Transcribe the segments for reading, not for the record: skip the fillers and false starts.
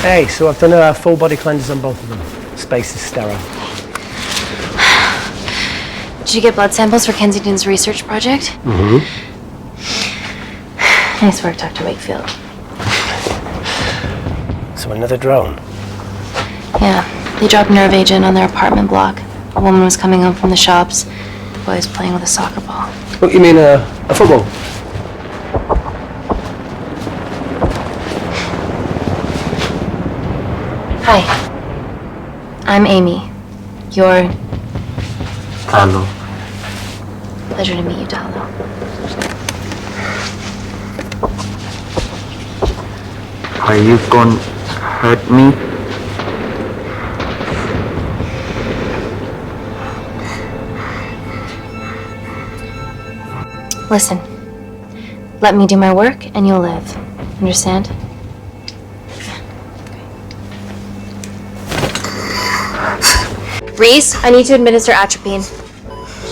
Hey, so I've done a full body cleanse on both of them. Space is sterile. Did you get blood samples for Kensington's research project? Mm-hmm. Nice work, Dr. Wakefield. So another drone? Yeah, they dropped nerve agent on their apartment block. A woman was coming home from the shops. The boy was playing with a soccer ball. What, you mean a football? Hi. I'm Amy. You're... Hello. Pleasure to meet you, Dalo. Are you gonna hurt me? Listen. Let me do my work and you'll live. Understand? Reese, I need to administer atropine.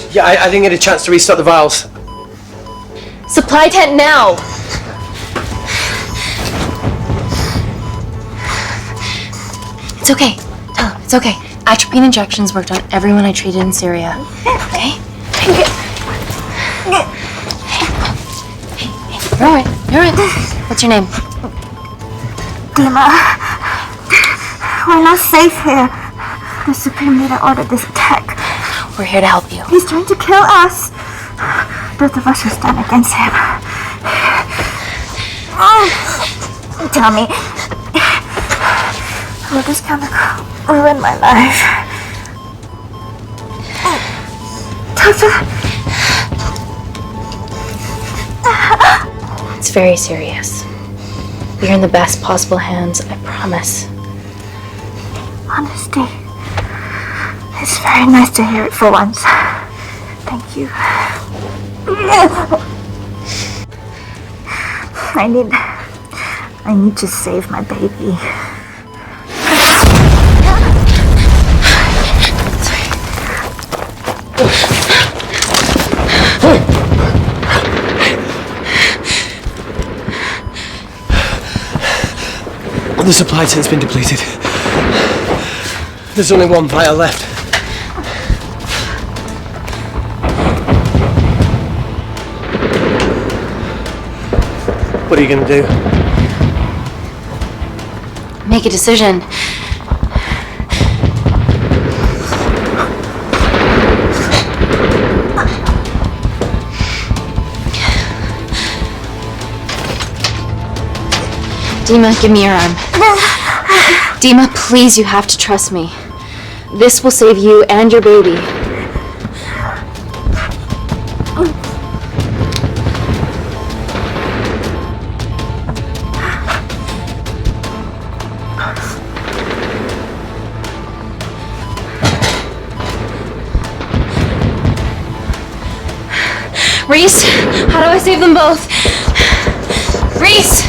Yeah, I didn't get a chance to restock the vials. Supply tent now! It's okay. Tell him, it's okay. Atropine injections worked on everyone I treated in Syria. Okay? Hey, you're alright. You're alright. What's your name? Dima, we're not safe here. The Supreme Leader ordered this attack. We're here to help you. He's trying to kill us. Both of us will stand against him. Oh, tell me, will this chemical ruin my life? Doctor? It's very serious. You're in the best possible hands, I promise. Honesty. It's very nice to hear it for once. Thank you. I need to save my baby. The supply tent's been depleted. There's only one vial left. What are you gonna do? Make a decision. Dima, give me your arm. Dima, please, you have to trust me. This will save you and your baby. Reese, how do I save them both? Reese!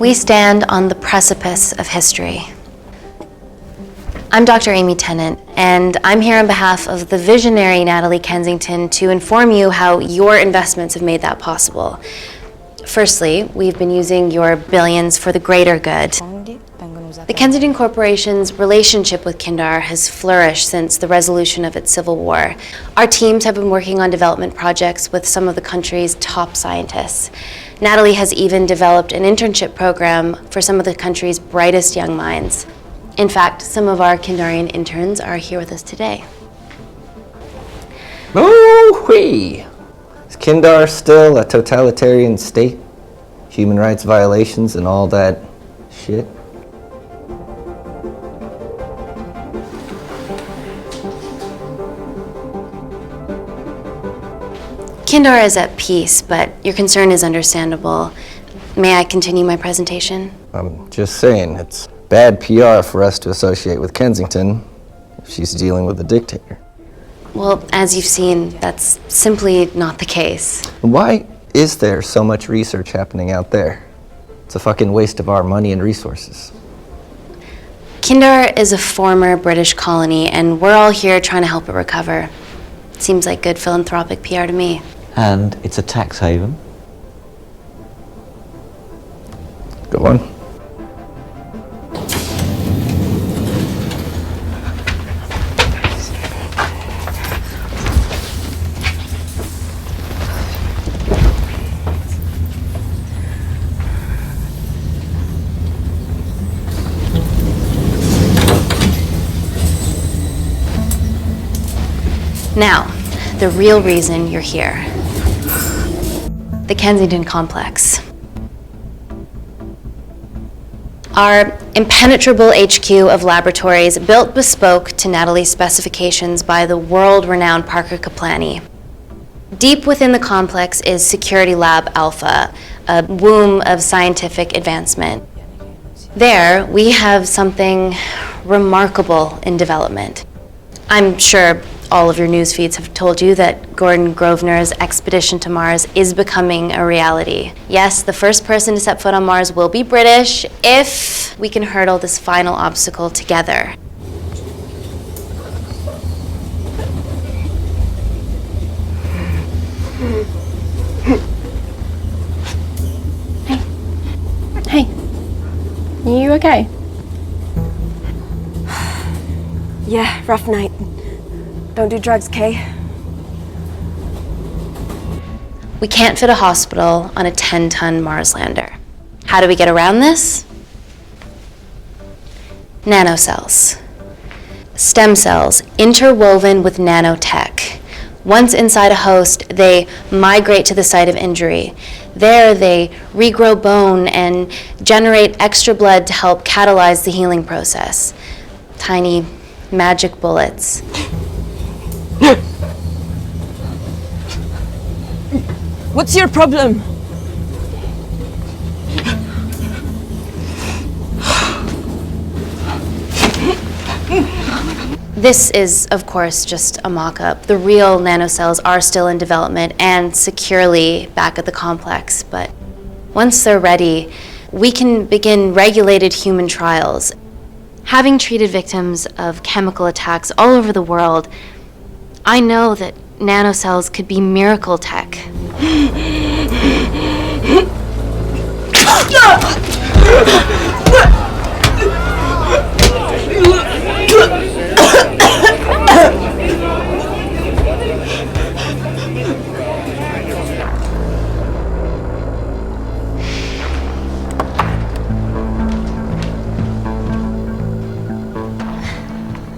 We stand on the precipice of history. I'm Dr. Amy Tennant, and I'm here on behalf of the visionary Natalie Kensington to inform you how your investments have made that possible. Firstly, we've been using your billions for the greater good. The Kensington Corporation's relationship with Kindar has flourished since the resolution of its civil war. Our teams have been working on development projects with some of the country's top scientists. Natalie has even developed an internship program for some of the country's brightest young minds. In fact, some of our Kindarian interns are here with us today. Oh-wee! Is Kindar still a totalitarian state? Human rights violations and all that shit? Kindar is at peace, but your concern is understandable. May I continue my presentation? I'm just saying, it's bad PR for us to associate with Kensington if she's dealing with a dictator. Well, as you've seen, that's simply not the case. Why is there so much research happening out there? It's a fucking waste of our money and resources. Kindar is a former British colony, and we're all here trying to help it recover. Seems like good philanthropic PR to me. And it's a tax haven. Go on. Now, the real reason you're here. The Kensington Complex. Our impenetrable HQ of laboratories built bespoke to Natalie's specifications by the world-renowned Parker Kaplany. Deep within the complex is Security Lab Alpha, a womb of scientific advancement. There, we have something remarkable in development. I'm sure all of your news feeds have told you that Gordon Grosvenor's expedition to Mars is becoming a reality. Yes, the first person to set foot on Mars will be British if we can hurdle this final obstacle together. Hey. You okay? Yeah, rough night. Don't do drugs, Kay. We can't fit a hospital on a 10-ton Mars lander. How do we get around this? Nanocells. Stem cells interwoven with nanotech. Once inside a host, they migrate to the site of injury. There, they regrow bone and generate extra blood to help catalyze the healing process. Tiny magic bullets. What's your problem? This is, of course, just a mock-up. The real nanocells are still in development and securely back at the complex, but once they're ready, we can begin regulated human trials. Having treated victims of chemical attacks all over the world, I know that nanocells could be miracle tech.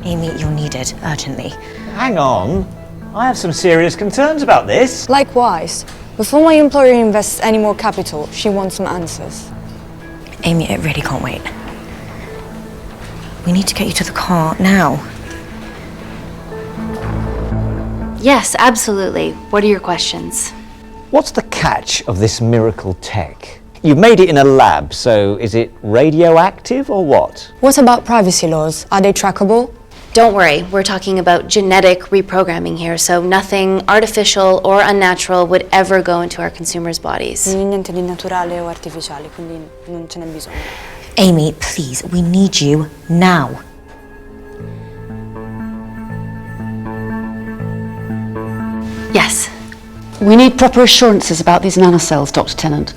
Amy, you're needed urgently. Hang on. I have some serious concerns about this. Likewise. Before my employer invests any more capital, she wants some answers. Amy, it really can't wait. We need to get you to the car now. Yes, absolutely. What are your questions? What's the catch of this miracle tech? You've made it in a lab, so is it radioactive or what? What about privacy laws? Are they trackable? Don't worry, we're talking about genetic reprogramming here, so nothing artificial or unnatural would ever go into our consumers' bodies. Niente di naturale o artificiale, quindi non ce n'è bisogno. Amy, please, we need you now. Yes. We need proper assurances about these nanocells, Dr. Tennant.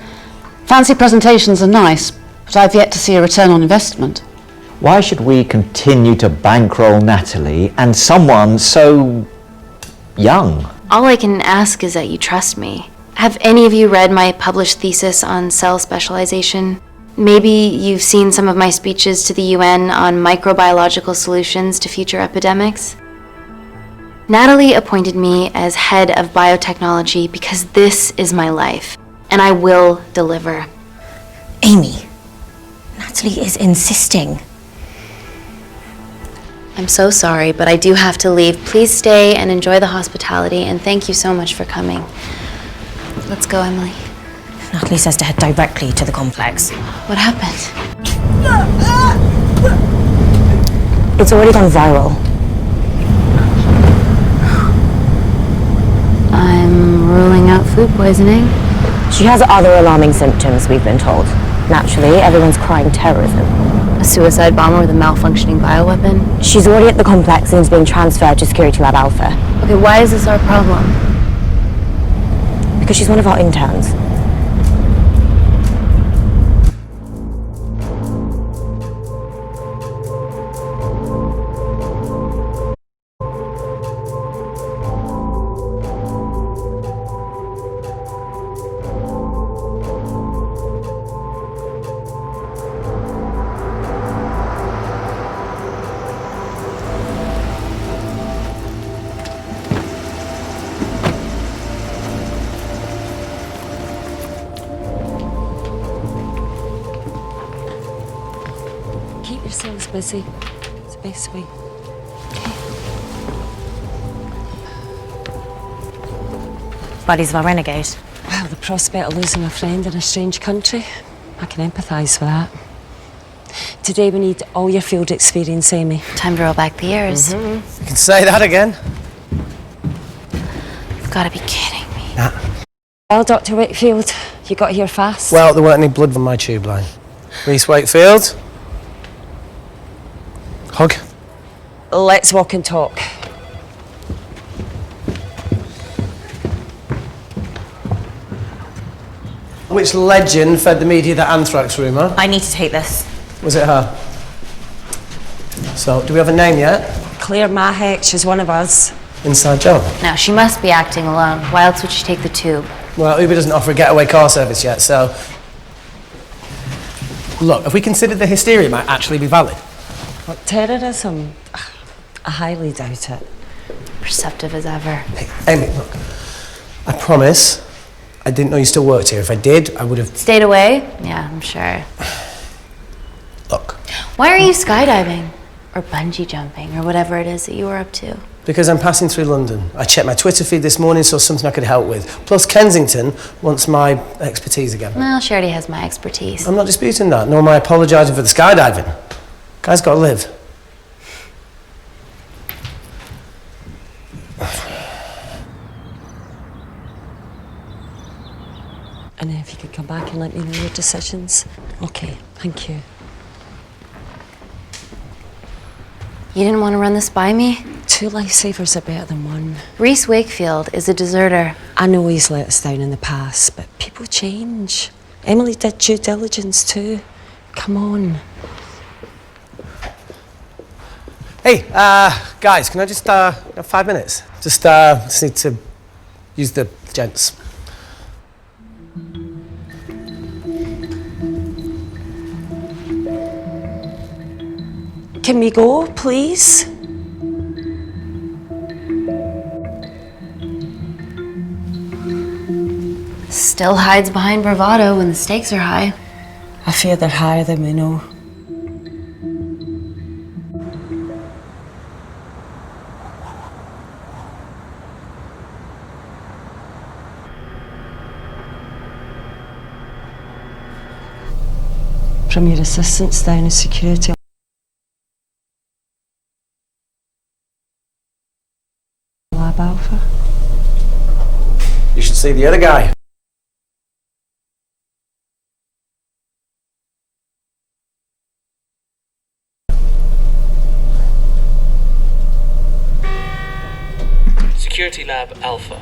Fancy presentations are nice, but I've yet to see a return on investment. Why should we continue to bankroll Natalie and someone so young? All I can ask is that you trust me. Have any of you read my published thesis on cell specialization? Maybe you've seen some of my speeches to the UN on microbiological solutions to future epidemics? Natalie appointed me as head of biotechnology because this is my life, and I will deliver. Amy, Natalie is insisting. I'm so sorry, but I do have to leave. Please stay and enjoy the hospitality, and thank you so much for coming. Let's go, Emily. Natalie says to head directly to the complex. What happened? It's already gone viral. food poisoning. She has other alarming symptoms, we've been told. Naturally, everyone's crying terrorism. A suicide bomber with a malfunctioning bioweapon. She's already at the complex and is being transferred to Security Lab Alpha. Okay, why is this our problem? Because she's one of our interns. Keep yourselves busy. It's the best way. Buddies of a renegade. Well, the prospect of losing a friend in a strange country, I can empathise with that. Today we need all your field experience, Amy. Time to roll back the years. You can say that again. You've got to be kidding me. Well, Dr. Wakefield, you got here fast. Well, there weren't any blood on my tube line. Reese Wakefield. Hug. Let's walk and talk. Which legend fed the media the anthrax rumour? I need to take this. Was it her? So, do we have a name yet? Claire Mahek, she's one of us. Inside job. Now, she must be acting alone. Why else would she take the tube? Well, Uber doesn't offer a getaway car service yet, so... Look, have we considered the hysteria might actually be valid? What, terrorism? I highly doubt it. Perceptive as ever. Hey, Amy, look. I promise I didn't know you still worked here. If I did, I would have... Stayed away? Yeah, I'm sure. Look. Why are you skydiving? Or bungee jumping, or whatever it is that you were up to? Because I'm passing through London. I checked my Twitter feed this morning, saw something I could help with. Plus, Kensington wants my expertise again. Well, she already has my expertise. I'm not disputing that, nor am I apologising for the skydiving. Guy's got to live. And if you could come back and let me know your decisions. Okay, thank you. You didn't want to run this by me? 2 lifesavers are better than 1. Reese Wakefield is a deserter. I know he's let us down in the past, but people change. Emily did due diligence too. Come on. Hey, guys, can I just, have 5 minutes? Just need to use the gents. Can we go, please? Still hides behind bravado when the stakes are high. I fear they're higher than we know. From your assistants down in security. Lab Alpha. You should see the other guy. Security Lab Alpha.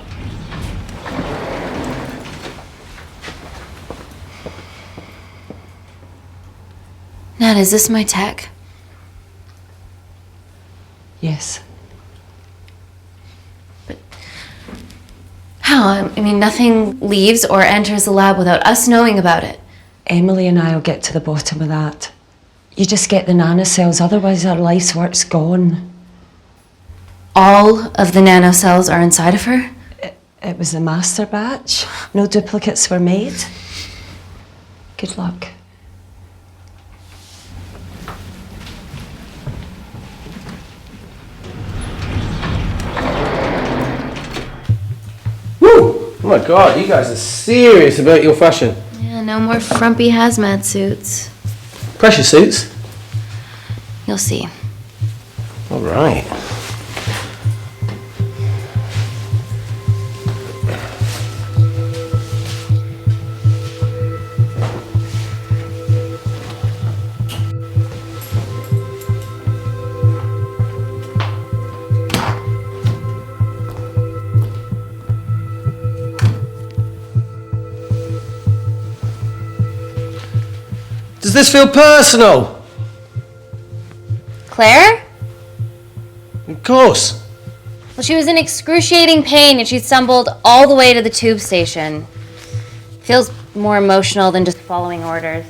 Nat, is this my tech? Yes. How? I mean, nothing leaves or enters the lab without us knowing about it. Emily and I will get to the bottom of that. You just get the nanocells, otherwise our life's work's gone. All of the nanocells are inside of her? It was a master batch. No duplicates were made. Good luck. Woo! Oh my god, you guys are serious about your fashion. Yeah, no more frumpy hazmat suits. Pressure suits? You'll see. All right. Does this feel personal? Claire? Of course. Well, she was in excruciating pain and she stumbled all the way to the tube station. Feels more emotional than just following orders.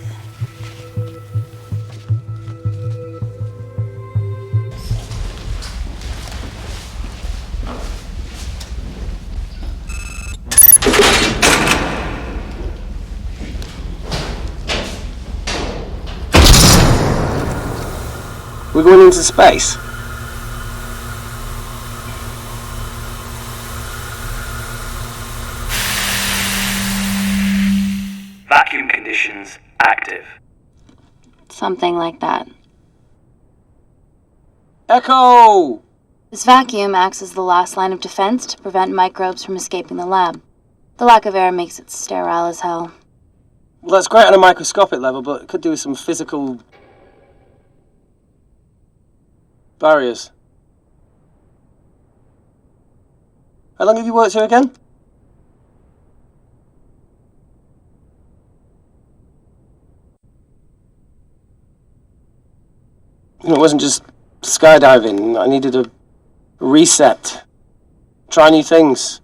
We're going into space. Vacuum conditions active. Something like that. Echo! This vacuum acts as the last line of defense to prevent microbes from escaping the lab. The lack of air makes it sterile as hell. Well, that's great on a microscopic level, but it could do with some physical barriers. How long have you worked here again? It wasn't just skydiving. I needed a reset. Try new things.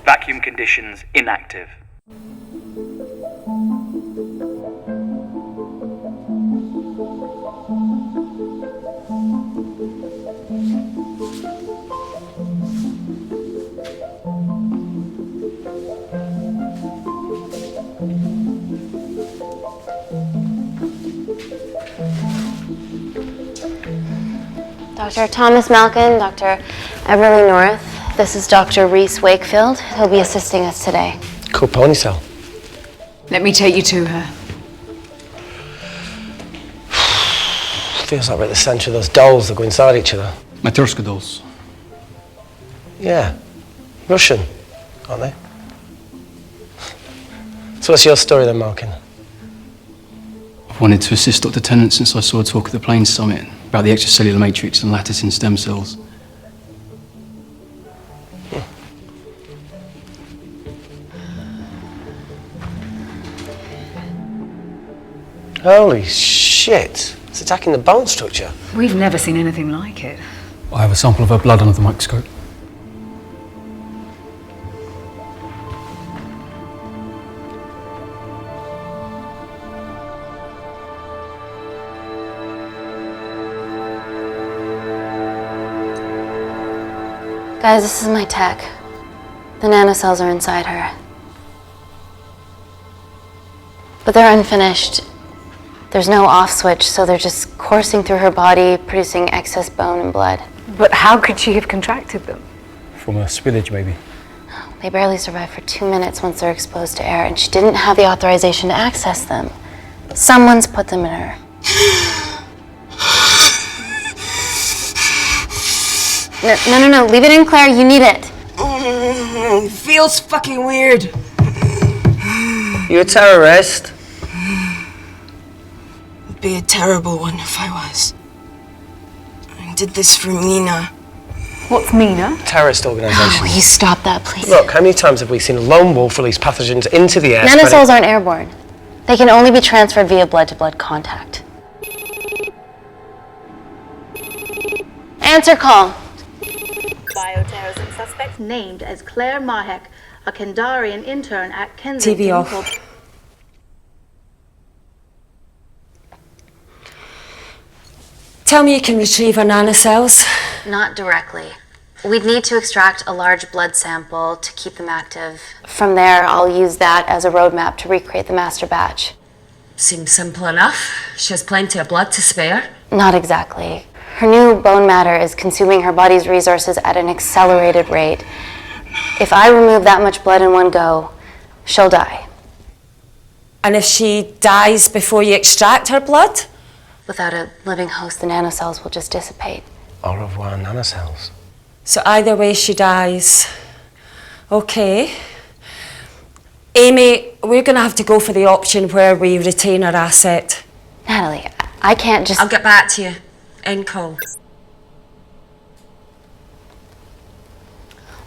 Vacuum conditions inactive. Dr. Thomas Malkin, Dr. Everly North. This is Dr. Reese Wakefield. He'll be assisting us today. Cool ponytail. Let me take you to her. Feels like we're at the centre of those dolls that go inside each other. Matryoshka dolls. Yeah. Russian, aren't they? So what's your story then, Malkin? I've wanted to assist Dr. Tennant since I saw a talk at the Plains Summit about the extracellular matrix and lattice in stem cells. Holy shit. It's attacking the bone structure. We've never seen anything like it. I have a sample of her blood under the microscope. Guys, this is my tech. The nanocells are inside her. But they're unfinished. There's no off switch, so they're just coursing through her body, producing excess bone and blood. But how could she have contracted them? From a spillage, maybe. They barely survive for 2 minutes once they're exposed to air, and she didn't have the authorization to access them. Someone's put them in her. No, leave it in, Claire, you need it. It feels fucking weird. You a terrorist? It'd be a terrible one if I was. I did this for Mina. What's Mina? Terrorist organisation. Will you stop that, please? Look, how many times have we seen a lone wolf release pathogens into the air? Nanocells aren't airborne. They can only be transferred via blood-to-blood contact. Answer call. Bioterrorism suspect named as Claire Mahek, a Kandarian intern at Kensington. TV off. Tell me you can retrieve her nanocells. Not directly. We'd need to extract a large blood sample to keep them active. From there, I'll use that as a roadmap to recreate the master batch. Seems simple enough. She has plenty of blood to spare. Not exactly. Her new bone matter is consuming her body's resources at an accelerated rate. If I remove that much blood in one go, she'll die. And if she dies before you extract her blood? Without a living host, the nanocells will just dissipate. Au revoir, nanocells. So either way she dies. Okay. Amy, we're going to have to go for the option where we retain our asset. Natalie, I can't just... I'll get back to you. End call.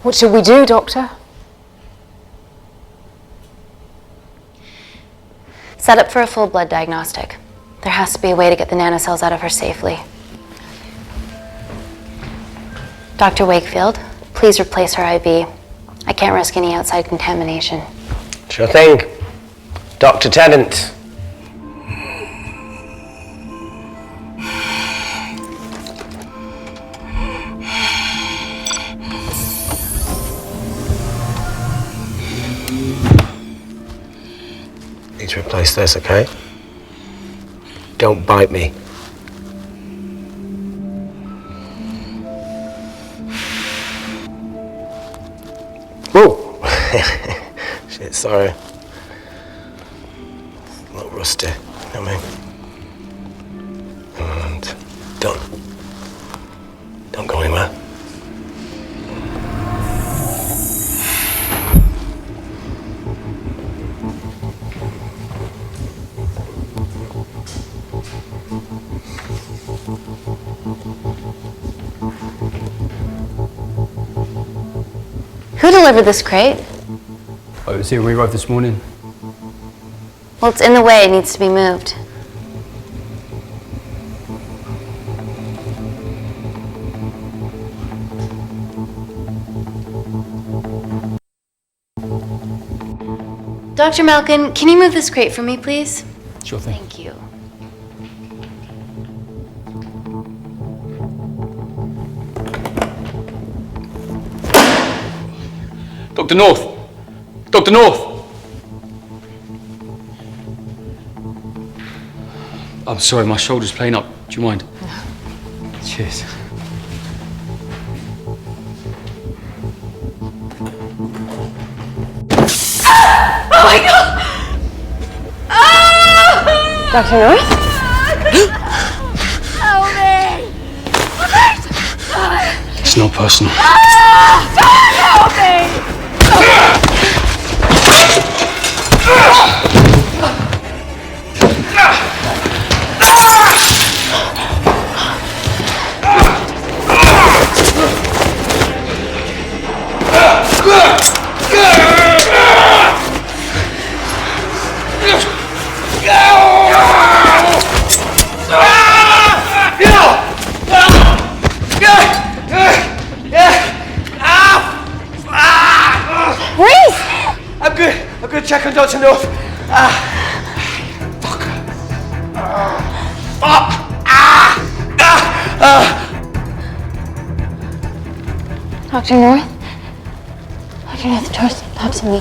What should we do, Doctor? Set up for a full blood diagnostic. There has to be a way to get the nanocells out of her safely. Dr. Wakefield, please replace her IV. I can't risk any outside contamination. Sure thing. Dr. Tennant. Need to replace this, okay? Don't bite me. Whoa! Shit, sorry. A little rusty, you know what I mean? And don't go anywhere. Who delivered this crate? Oh, it was here when we arrived this morning. Well, it's in the way. It needs to be moved. Dr. Malkin, can you move this crate for me, please? Sure thing. Thank you. Dr. North! Dr. North! I'm sorry, my shoulder's playing up. Do you mind? Cheers. Oh my God! Dr. North? Help me! It's not personal. Help me! I'm good. Check on Dr. North. Fuck. Dr. North? Dr. North, talk to me.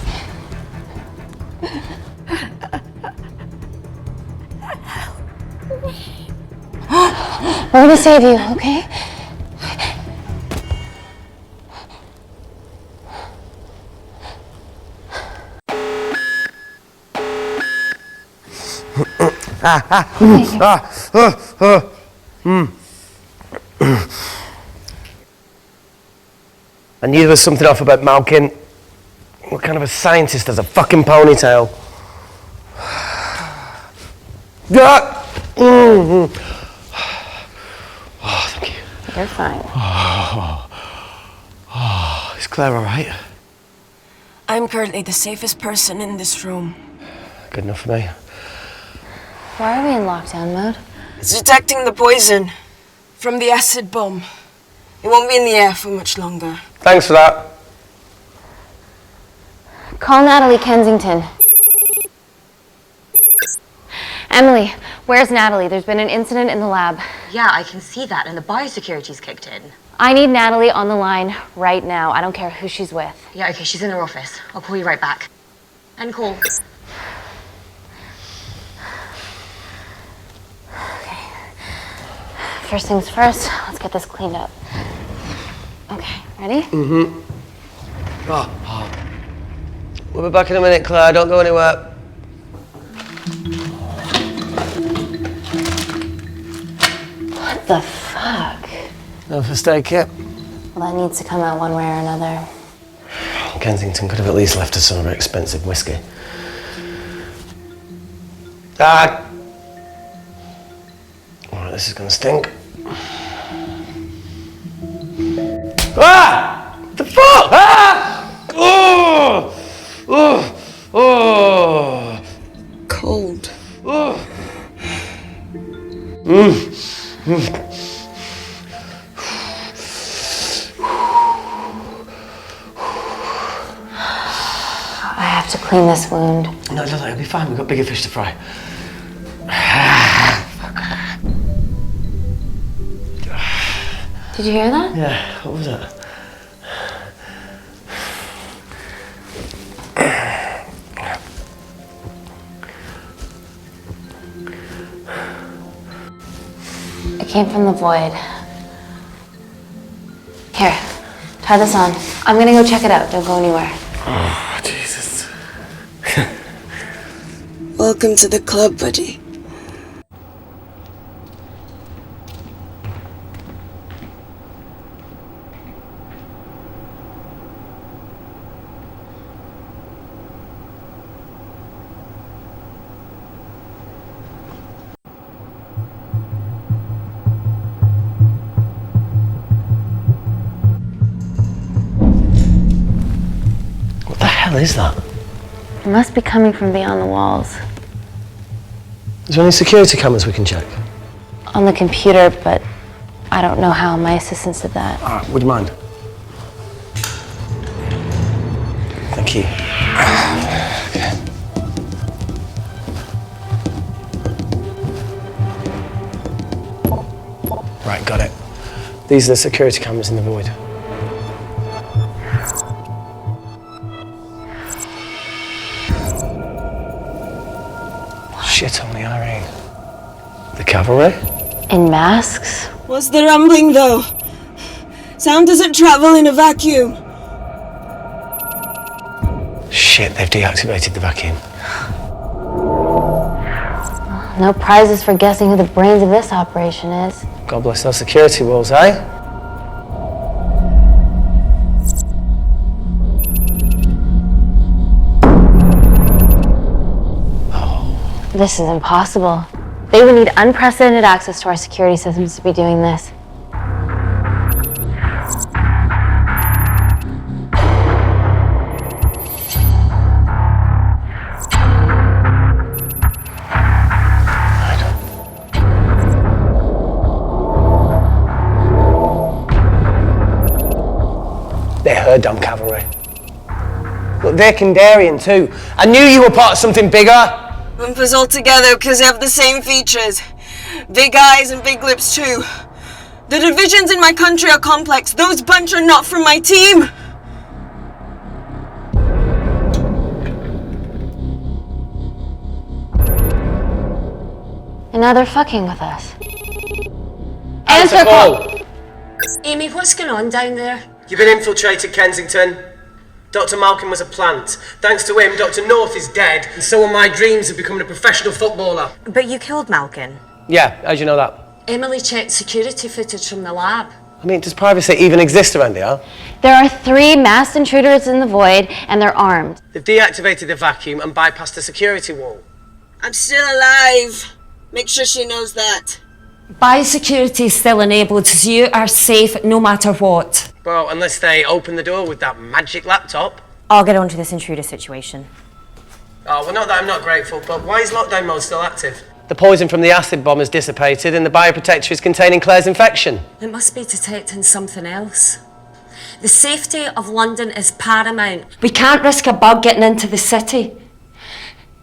We're gonna save you, okay? I knew there was something off about Malkin. What kind of a scientist has a fucking ponytail? Oh, thank you. You're fine. Is Claire all right? I'm currently the safest person in this room. Good enough for me. Why are we in lockdown mode? It's detecting the poison from the acid bomb. It won't be in the air for much longer. Thanks for that. Call Natalie Kensington. Emily, where's Natalie? There's been an incident in the lab. Yeah, I can see that, and the biosecurity's kicked in. I need Natalie on the line right now. I don't care who she's with. Yeah, okay, she's in her office. I'll call you right back. End call. Okay. First things first, let's get this cleaned up. Okay, ready? Mm-hmm. We'll be back in a minute, Claire. Don't go anywhere. the fuck? No first aid kit. Well, that needs to come out one way or another. Kensington could have at least left us some of her expensive whiskey. Alright, this is gonna stink. Ah! The fuck? Ah! Oh! Oh! Oh! Cold. Oh! I have to clean this wound. No, it'll be fine. We've got bigger fish to fry. Did you hear that? Yeah, what was that? It came from the void. Here, try this on. I'm gonna go check it out. Don't go anywhere. Oh, Jesus. Welcome to the club, buddy. What the hell is that? It must be coming from beyond the walls. Is there any security cameras we can check? On the computer, but I don't know how. My assistants did that. Alright, would you mind? Thank you. Okay. Right, got it. These are the security cameras in the void. Shit on the Irene. The cavalry? In masks? What's the rumbling, though? Sound doesn't travel in a vacuum. Shit, they've deactivated the vacuum. No prizes for guessing who the brains of this operation is. God bless those security walls, eh? This is impossible. They would need unprecedented access to our security systems to be doing this. They're her dumb cavalry. Look, they're Kandarian too. I knew you were part of something bigger. Lumpers all together because they have the same features. Big eyes and big lips too. The divisions in my country are complex. Those bunch are not from my team. And now they're fucking with us. Answer call! Amy, what's going on down there? You've been infiltrated, Kensington. Dr. Malkin was a plant. Thanks to him, Dr. North is dead, and so are my dreams of becoming a professional footballer. But you killed Malkin. Yeah, how'd you know that? Emily checked security footage from the lab. I mean, does privacy even exist around here? There are 3 masked intruders in the void, and they're armed. They've deactivated the vacuum and bypassed the security wall. I'm still alive. Make sure she knows that. Biosecurity is still enabled, so you are safe no matter what. Well, unless they open the door with that magic laptop. I'll get onto this intruder situation. Oh, well, not that I'm not grateful, but why is lockdown mode still active? The poison from the acid bomb has dissipated and the bioprotector is containing Claire's infection. It must be detecting something else. The safety of London is paramount. We can't risk a bug getting into the city.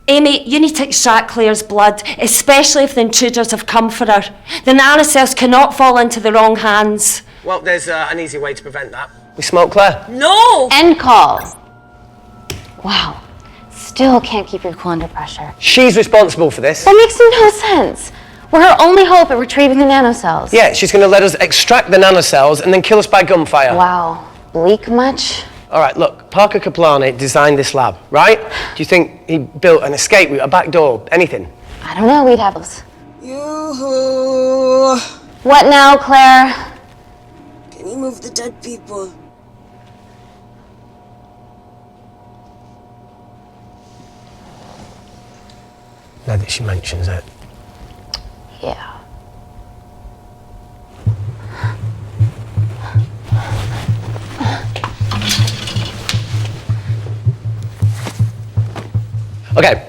Amy, you need to extract Claire's blood, especially if the intruders have come for her. The nanocells cannot fall into the wrong hands. Well, there's an easy way to prevent that. We smoke Claire. No! End call. Wow. Still can't keep your cool under pressure. She's responsible for this. That makes no sense. We're her only hope at retrieving the nanocells. Yeah, she's going to let us extract the nanocells and then kill us by gunfire. Wow. Bleak much? All right, look, Parker Kaplani designed this lab, right? Do you think he built an escape route, a back door, anything? I don't know, we'd have those. Yoo-hoo. What now, Claire? Can you move the dead people? Now that she mentions it. Yeah. Okay.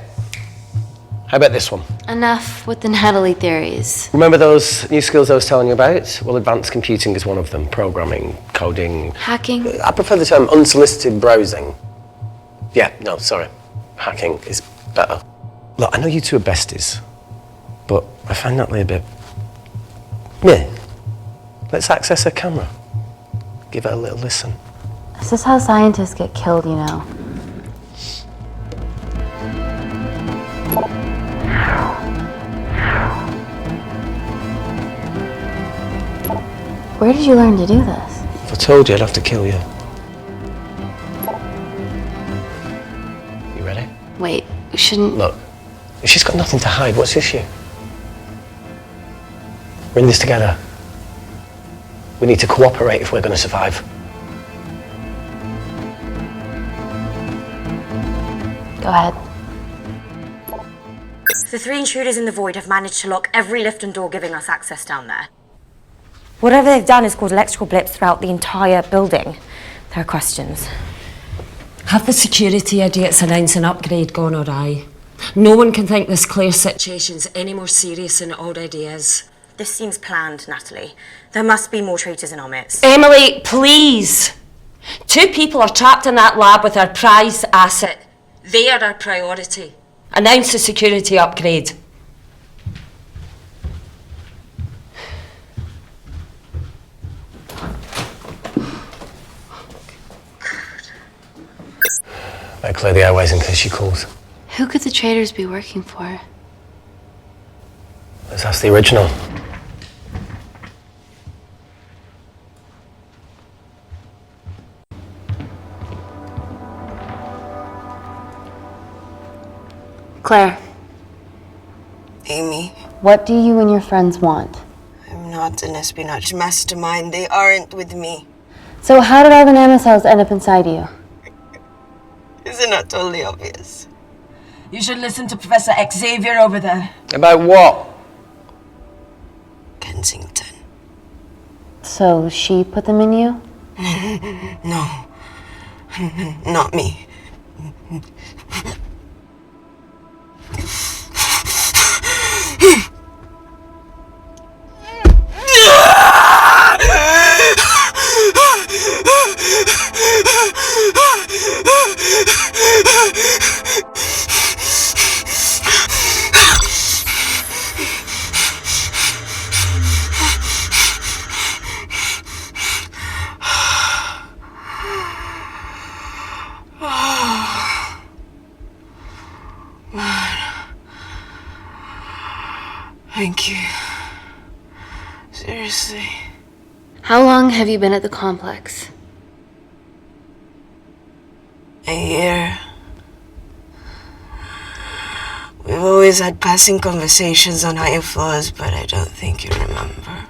How about this one? Enough with the Natalie theories. Remember those new skills I was telling you about? Well, advanced computing is one of them. Programming, coding. Hacking? I prefer the term unsolicited browsing. Yeah, no, sorry. Hacking is better. Look, I know you two are besties, but I find Natalie a bit... meh. Let's access her camera. Give her a little listen. This is how scientists get killed, you know. Where did you learn to do this? If I told you, I'd have to kill you. You ready? Wait, we shouldn't... Look, if she's got nothing to hide, what's the issue? We're in this together. We need to cooperate if we're going to survive. Go ahead. The 3 intruders in the void have managed to lock every lift and door giving us access down there. Whatever they've done is caused electrical blips throughout the entire building. There are questions. Have the security idiots announced an upgrade gone awry? No one can think this Claire situation's any more serious than it already is. This seems planned, Natalie. There must be more traitors in our midst. Emily, please! 2 people are trapped in that lab with our prized asset. They are our priority. Announce the security upgrade. Better clear the airways in case she calls. Who could the traitors be working for? Let's ask the original. Claire, Amy, what do you and your friends want? I'm not an espionage mastermind. They aren't with me. So how did all the nanocells end up inside you? Isn't that totally obvious? You should listen to Professor Xavier over there. About what? Kensington. So she put them in you? No. Not me. Thank you. Seriously. How long have you been at the complex? A year. We've always had passing conversations on higher floors, but I don't think you remember.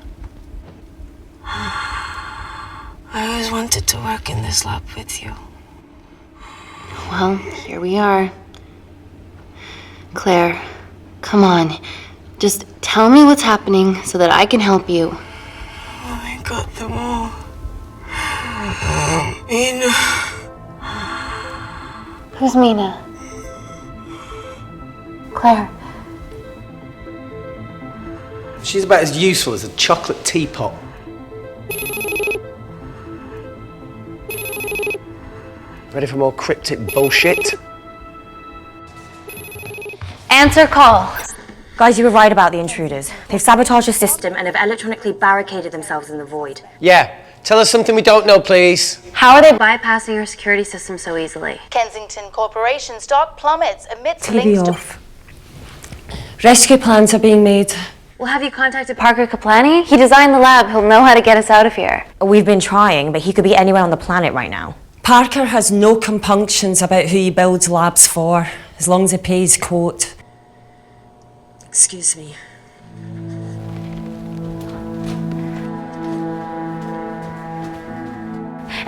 I always wanted to work in this lab with you. Well, here we are. Claire, come on. Just tell me what's happening so that I can help you. I got them all. Mina. Who's Mina? Claire. She's about as useful as a chocolate teapot. Ready for more cryptic bullshit? Answer call. Guys, you were right about the intruders. They've sabotaged the system And have electronically barricaded themselves in the void. Yeah. Tell us something we don't know, please. How are they bypassing your security system so easily? Kensington Corporation's stock plummets amidst TV links to... off. Rescue plans are being made. Well, have you contacted Parker Kaplani? He designed the lab. He'll know how to get us out of here. We've been trying, but he could be anywhere on the planet right now. Parker has no compunctions about who he builds labs for, as long as he pays quote. Excuse me.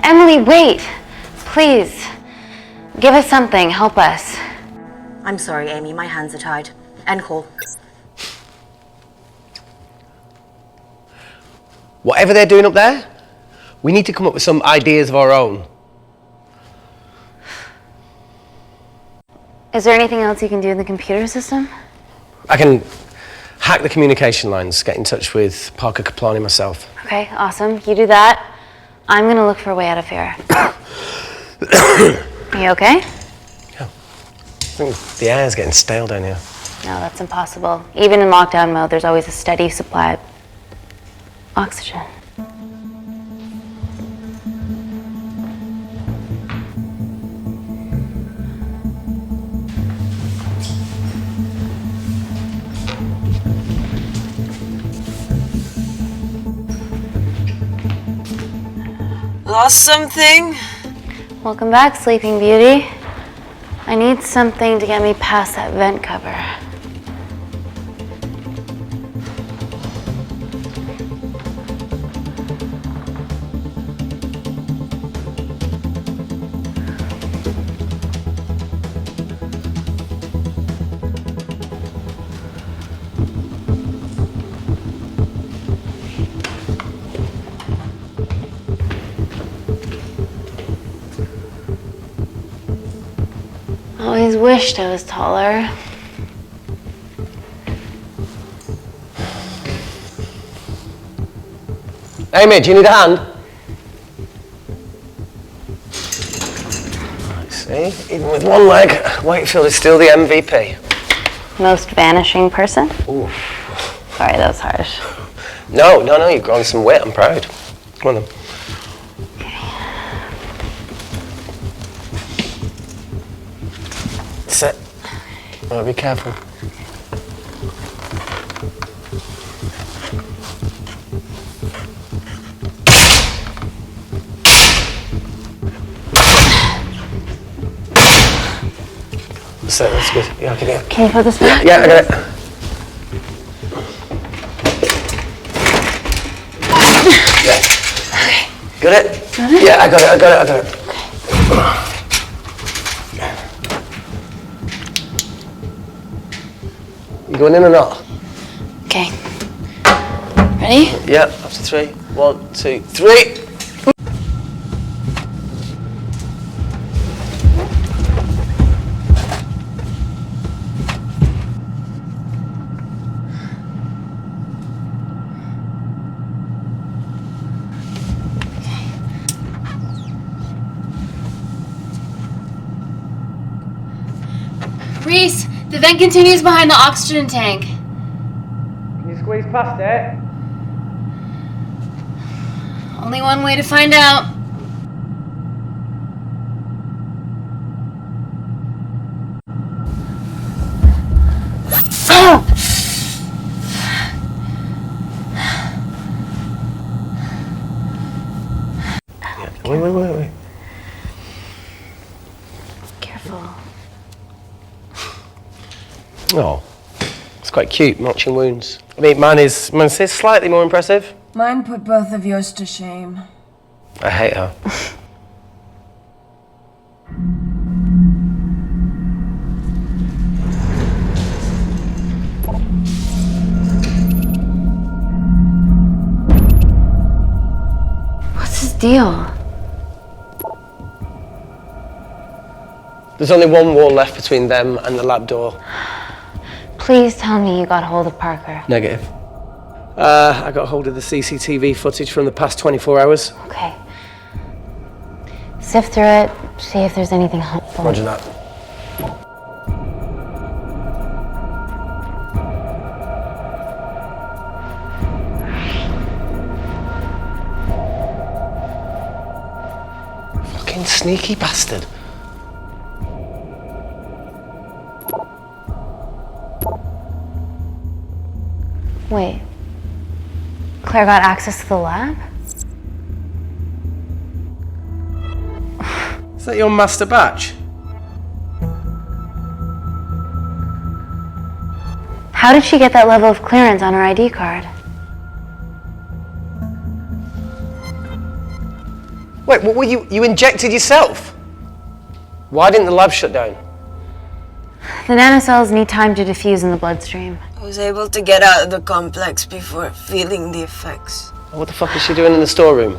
Emily, wait! Please. Give us something. Help us. I'm sorry, Amy. My hands are tied. End call. Whatever they're doing up there, we need to come up with some ideas of our own. Is there anything else you can do in the computer system? I can hack the communication lines, get in touch with Parker Kaplani myself. Okay, awesome. You do that. I'm gonna look for a way out of here. You okay? Yeah. I think the air's getting stale down here. No, that's impossible. Even in lockdown mode, there's always a steady supply of oxygen. Lost something? Welcome back, Sleeping Beauty. I need something to get me past that vent cover. Always wished I was taller. Amy, do you need a hand? Right, see, even with one leg, Wakefield is still the MVP. Most vanishing person? Ooh. Sorry, that was harsh. No, you've grown some weight, I'm proud. Come on then. Sit. Oh, be careful. Sit, that's good. Yeah, I can get it. Can you put this back? Yeah, I got it. Yeah. Okay. Got it? Got it? Yeah, I got it. You going in or not? Okay. Ready? Yeah, after 3. 1, 2, 3. Reese, the vent continues behind the oxygen tank. Can you squeeze past it? Only one way to find out. Oh! Wait. Careful. Oh, it's quite cute, matching wounds. I mean, mine is slightly more impressive. Mine put both of yours to shame. I hate her. What's his deal? There's only one wall left between them and the lab door. Please tell me you got hold of Parker. Negative. I got hold of the CCTV footage from the past 24 hours. Okay. Sift through it, see if there's anything helpful. Roger that. Fucking sneaky bastard. Wait. Claire got access to the lab? Is that your master batch? How did she get that level of clearance on her ID card? Wait, what were you injected yourself? Why didn't the lab shut down? The nanocells need time to diffuse in the bloodstream. I was able to get out of the complex before feeling the effects. What the fuck is she doing in the storeroom?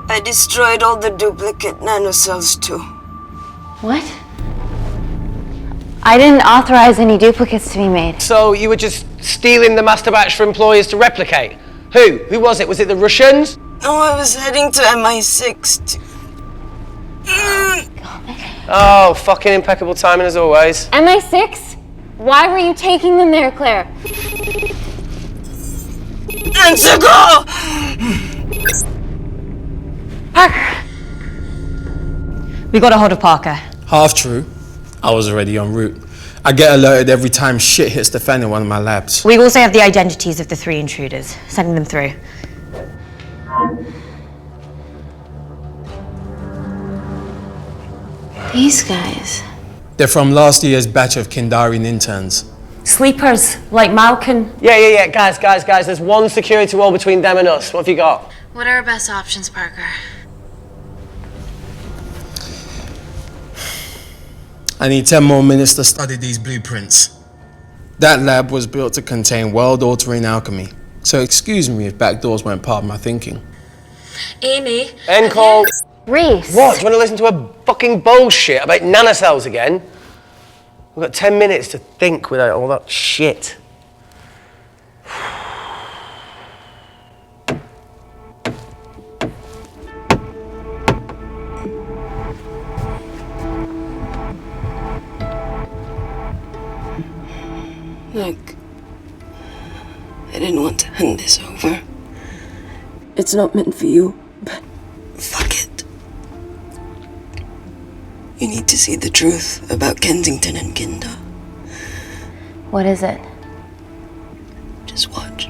I destroyed all the duplicate nanocells too. What? I didn't authorize any duplicates to be made. So you were just stealing the master batch for employers to replicate? Who? Who was it? Was it the Russians? No, I was heading to MI6 Oh, fucking impeccable timing as always. MI6? Why were you taking them there, Claire? And go! Parker! We got a hold of Parker. Half true. I was already en route. I get alerted every time shit hits the fan in one of my labs. We also have the identities of the 3 intruders. Sending them through. These guys. They're from last year's batch of Kindarian interns. Sleepers, like Malkin. Yeah. Guys. There's one security wall between them and us. What have you got? What are our best options, Parker? I need 10 more minutes to study these blueprints. That lab was built to contain world-altering alchemy. So excuse me if backdoors weren't part of my thinking. Amy. End call. Reese. What? Do you want to listen to a fucking bullshit about nanocells again? We've got 10 minutes to think without all that shit. Look, I didn't want to hand this over. It's not meant for you, but fuck it. You need to see the truth about Kensington and Kinder. What is it? Just watch.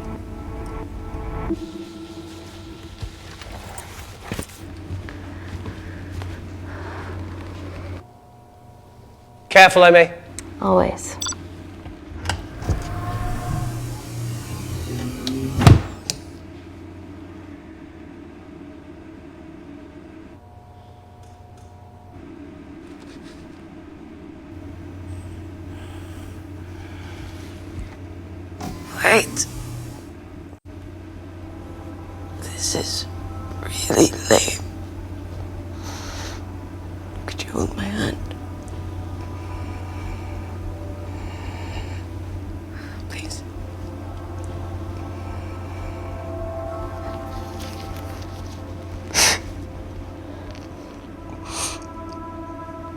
Careful, Amy. Always. Wait. This is really lame. Could you hold my hand? Please.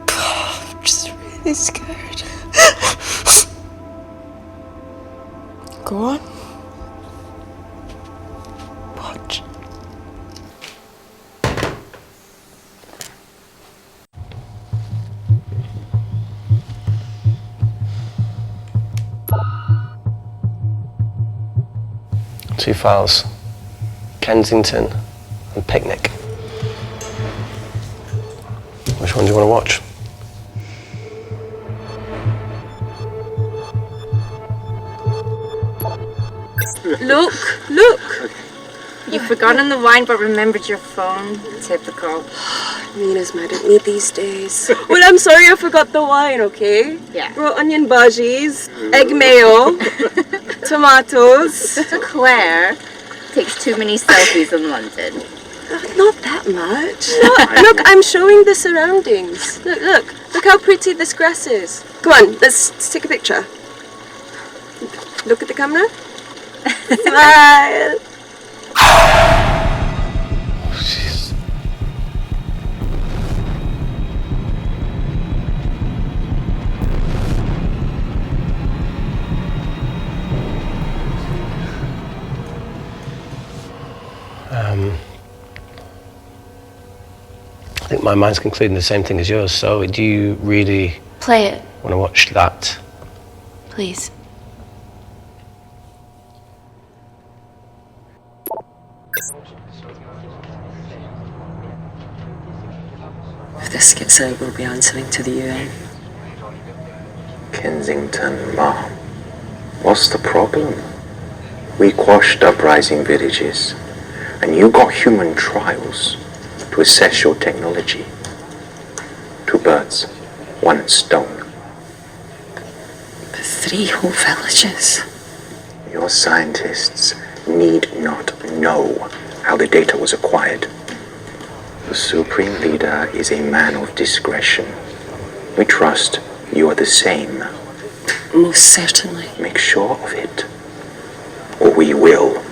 I'm just really scared. Go on. Watch. Two files. Kensington and Picnic. Which one do you want to watch? Look! You've forgotten the wine but remembered your phone. Typical. Mina's mad at me these days. Well, I'm sorry I forgot the wine, okay? Yeah. Raw onion bhajis, egg mayo, tomatoes. Claire takes too many selfies in London. Not that much. Look, I'm showing the surroundings. Look how pretty this grass is. Come on, let's take a picture. Look at the camera. Smile. Jeez. I think my mind's concluding the same thing as yours, so do you really Play it, want to watch that? please. If this gets out, we'll be answering to the UN. Kensington, Mom. What's the problem? We quashed uprising villages, and you got human trials to assess your technology. 2 birds, 1 stone. But 3 whole villages. Your scientists need not know how the data was acquired. The Supreme Leader is a man of discretion. We trust you are the same. Most certainly. Make sure of it, or we will.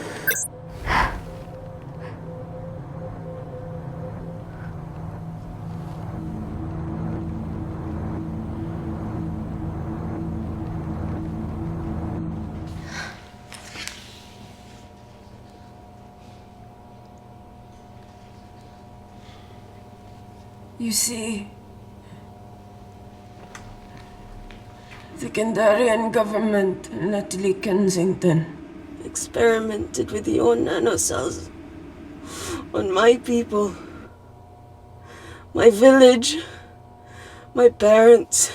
You see, the Kandarian government and Natalie Kensington experimented with your nanocells on my people, my village, my parents,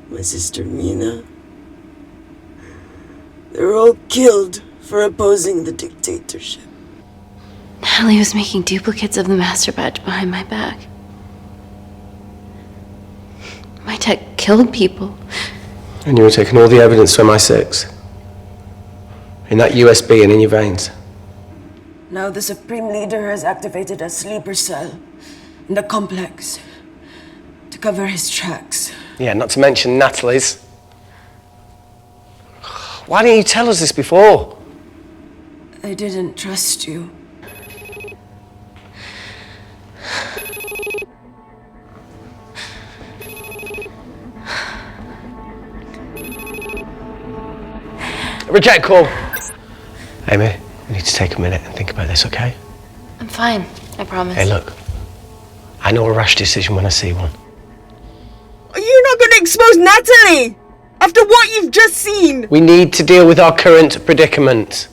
my sister Mina. They were all killed for opposing the dictatorship. Natalie was making duplicates of the master badge behind my back. My tech killed people. And you were taking all the evidence to MI6? In that USB and in your veins? Now the Supreme Leader has activated a sleeper cell in the complex to cover his tracks. Yeah, not to mention Natalie's. Why didn't you tell us this before? I didn't trust you. Reject call. Amy, we need to take a minute and think about this, okay? I'm fine, I promise. Hey, look. I know a rash decision when I see one. Are you not going to expose Natalie? After what you've just seen? We need to deal with our current predicament.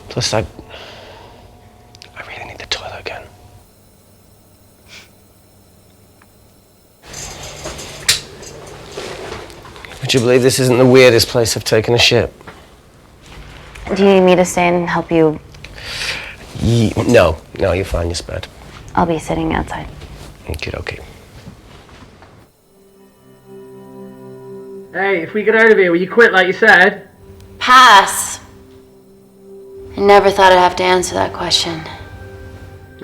Plus, I really need the toilet again. Would you believe this isn't the weirdest place I've taken a shit? Do you need me to stay and help you? No, you're fine, you're spared. I'll be sitting outside. Okay. Hey, if we get out of here, will you quit like you said? Pass. I never thought I'd have to answer that question.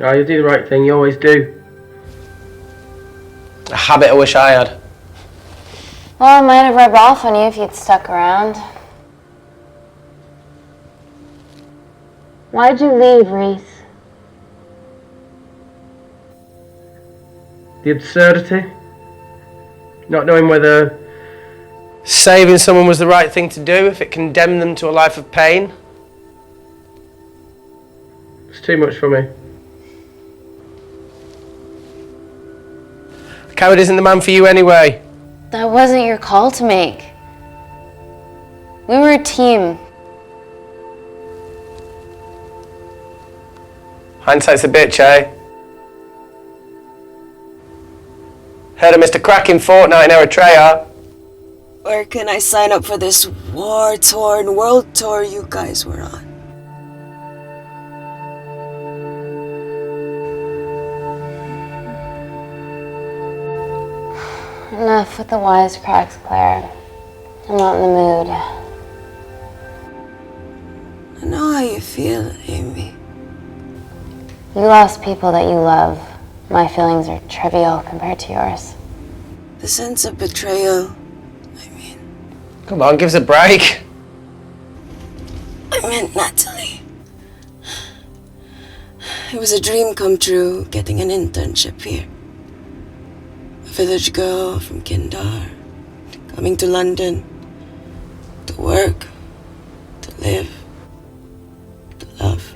Oh, you do the right thing, you always do. A habit I wish I had. Well, I might have rubbed off on you if you'd stuck around. Why'd you leave, Reese? The absurdity. Not knowing whether saving someone was the right thing to do if it condemned them to a life of pain. It's too much for me. A coward isn't the man for you anyway. That wasn't your call to make. We were a team. Hindsight's a bitch, eh? Heard of Mr. Cracking Fortnite in Eritrea? Where can I sign up for this war-torn world tour you guys were on? Enough with the wisecracks, Claire. I'm not in the mood. I know how you feel, Amy. You lost people that you love. My feelings are trivial compared to yours. The sense of betrayal. Come on, give us a break. I meant Natalie. It was a dream come true, getting an internship here. A village girl from Kindar, coming to London, to work, to live, to love.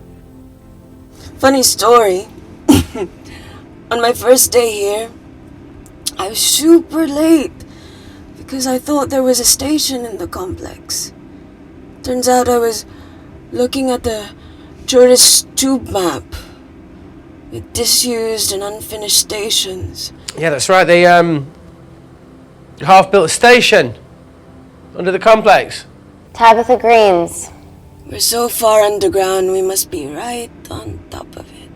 Funny story. On my first day here, I was super late because I thought there was a station in the complex. Turns out I was looking at the tourist tube map with disused and unfinished stations. Yeah, that's right, the half-built station. Under the complex? Tabitha Greens. We're so far underground, we must be right on top of it.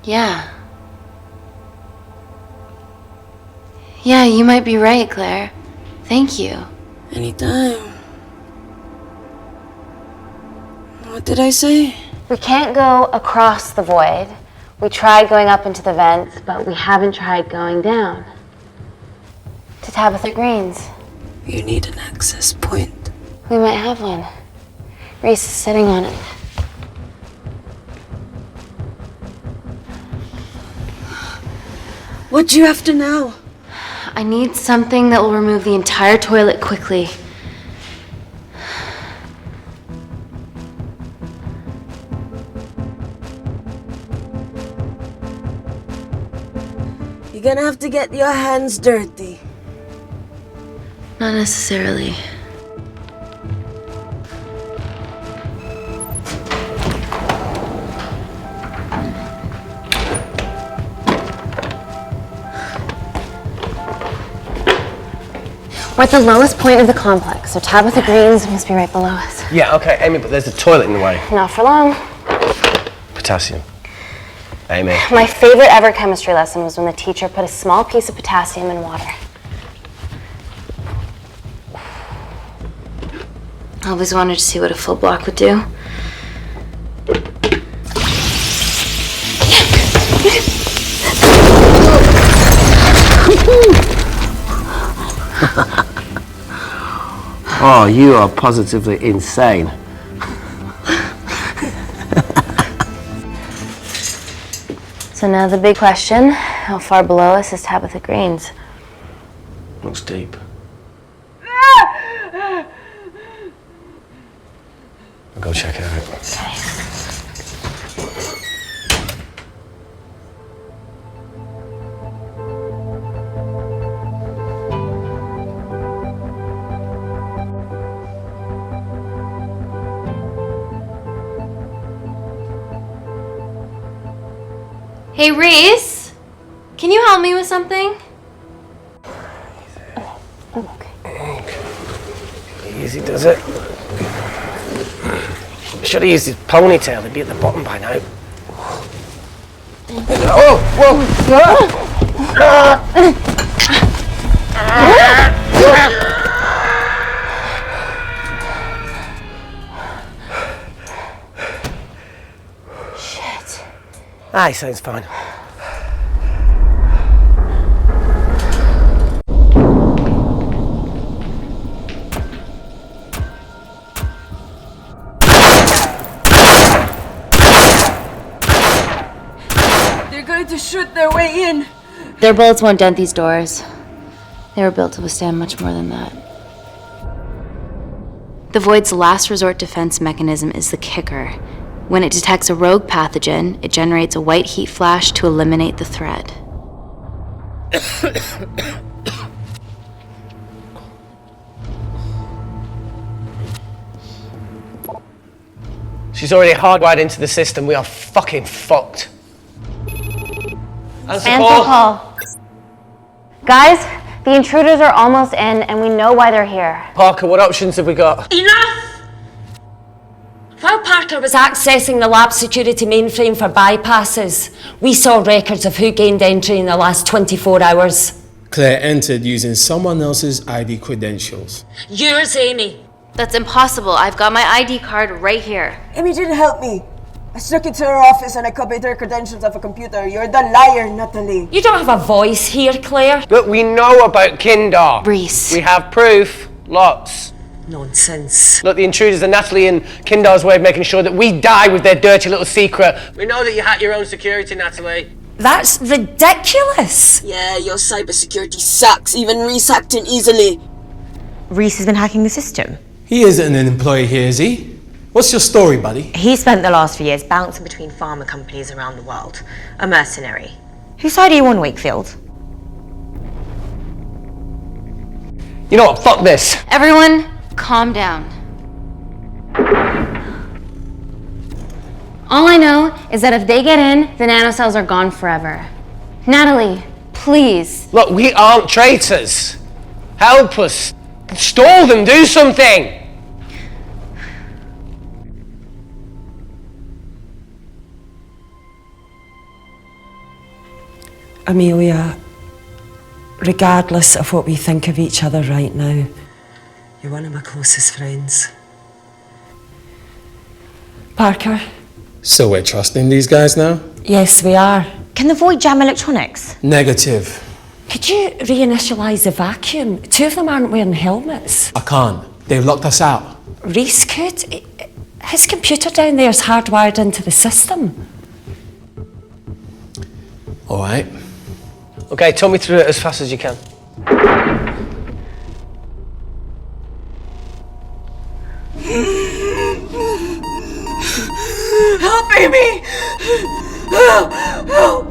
Yeah. Yeah, you might be right, Claire. Thank you. Anytime. What did I say? We can't go across the void. We tried going up into the vents, but we haven't tried going down. To Tabitha Greens. You need an access point. We might have one. Reese is sitting on it. What do you have to now? I need something that will remove the entire toilet quickly. You're gonna have to get your hands dirty. Not necessarily. We're at the lowest point of the complex, so Tabitha Greens must be right below us. Yeah, okay, Amy, but there's a toilet in the way. Not for long. Potassium. Amy. My favorite ever chemistry lesson was when the teacher put a small piece of potassium in water. I always wanted to see what a full block would do. Oh, you are positively insane. So now the big question, how far below us is Tabitha Greens? Looks deep. I'll go check it out. Hey, Reese, can you help me with something? Easy does it. Should have used his ponytail, he'd be at the bottom by now. Oh, whoa! Shit. He sounds fine. They're going to shoot their way in. Their bullets won't dent these doors. They were built to withstand much more than that. The Void's last resort defense mechanism is the kicker. When it detects a rogue pathogen, it generates a white heat flash to eliminate the threat. She's already hardwired into the system. We are fucking fucked. Answer call. Guys, the intruders are almost in, and we know why they're here. Parker, what options have we got? Enough! While Parker was accessing the lab security mainframe for bypasses, we saw records of who gained entry in the last 24 hours. Claire entered using someone else's ID credentials. Yours, Amy. That's impossible. I've got my ID card right here. Amy didn't help me. I snuck into her office and I copied her credentials off a computer. You're the liar, Natalie. You don't have a voice here, Claire. Look, we know about Kindar. Reese. We have proof. Lots. Nonsense. Look, the intruders are Natalie and Kindar's way of making sure that we die with their dirty little secret. We know that you hack your own security, Natalie. That's ridiculous. Yeah, your cybersecurity sucks. Even Reese hacked in easily. Reese has been hacking the system. He isn't an employee here, is he? What's your story, buddy? He spent the last few years bouncing between pharma companies around the world. A mercenary. Whose side are you on, Wakefield? You know what? Fuck this. Everyone, calm down. All I know is that if they get in, the nanocells are gone forever. Natalie, Please. Look, we aren't traitors. Help us. Stall them, do something. Amelia, regardless of what we think of each other right now, you're one of my closest friends. Parker? So we're trusting these guys now? Yes, we are. Can the void jam electronics? Negative. Could you reinitialise the vacuum? 2 of them aren't wearing helmets. I can't. They've locked us out. Reese could. His computer down there is hardwired into the system. All right. Okay, talk me through it as fast as you can. Help, Amy! Help! Help!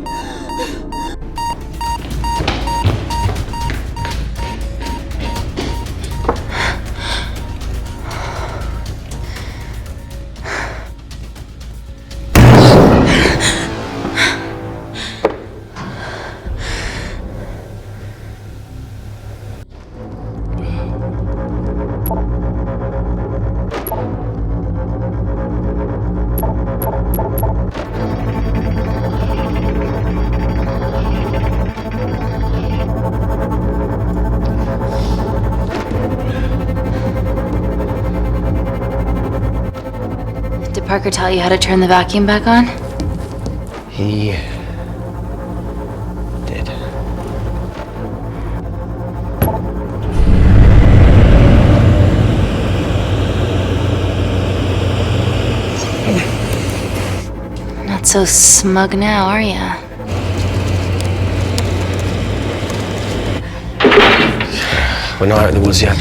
Did Parker tell you how to turn the vacuum back on? He did. Not so smug now, are ya? We're not out of the woods yet.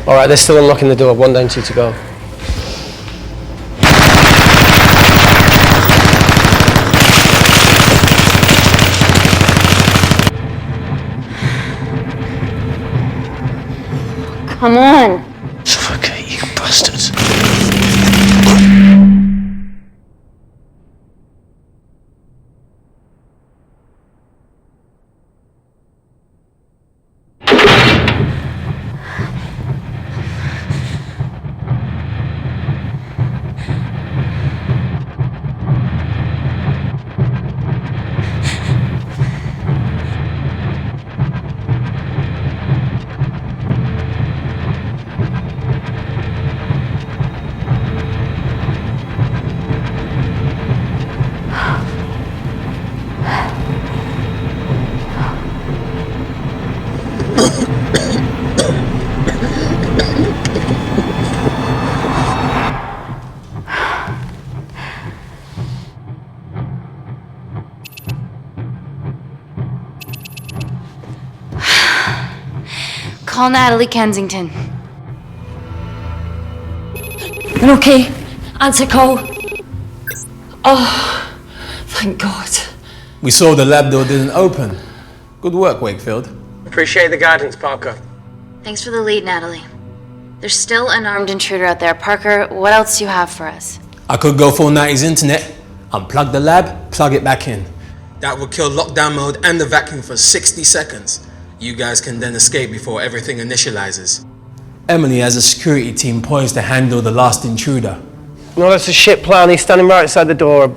All right, they're still unlocking the door. 1 down, 2 to go. Come on. Suffocate, you bastards. Call Natalie Kensington. You're okay? Answer call. Oh, thank God. We saw the lab door didn't open. Good work, Wakefield. Appreciate the guidance, Parker. Thanks for the lead, Natalie. There's still an armed intruder out there. Parker, what else do you have for us? I could go full 90s internet, unplug the lab, plug it back in. That would kill lockdown mode and the vacuum for 60 seconds. You guys can then escape before everything initializes. Emily has a security team poised to handle the last intruder. No, that's a shit plan. He's standing right outside the door. A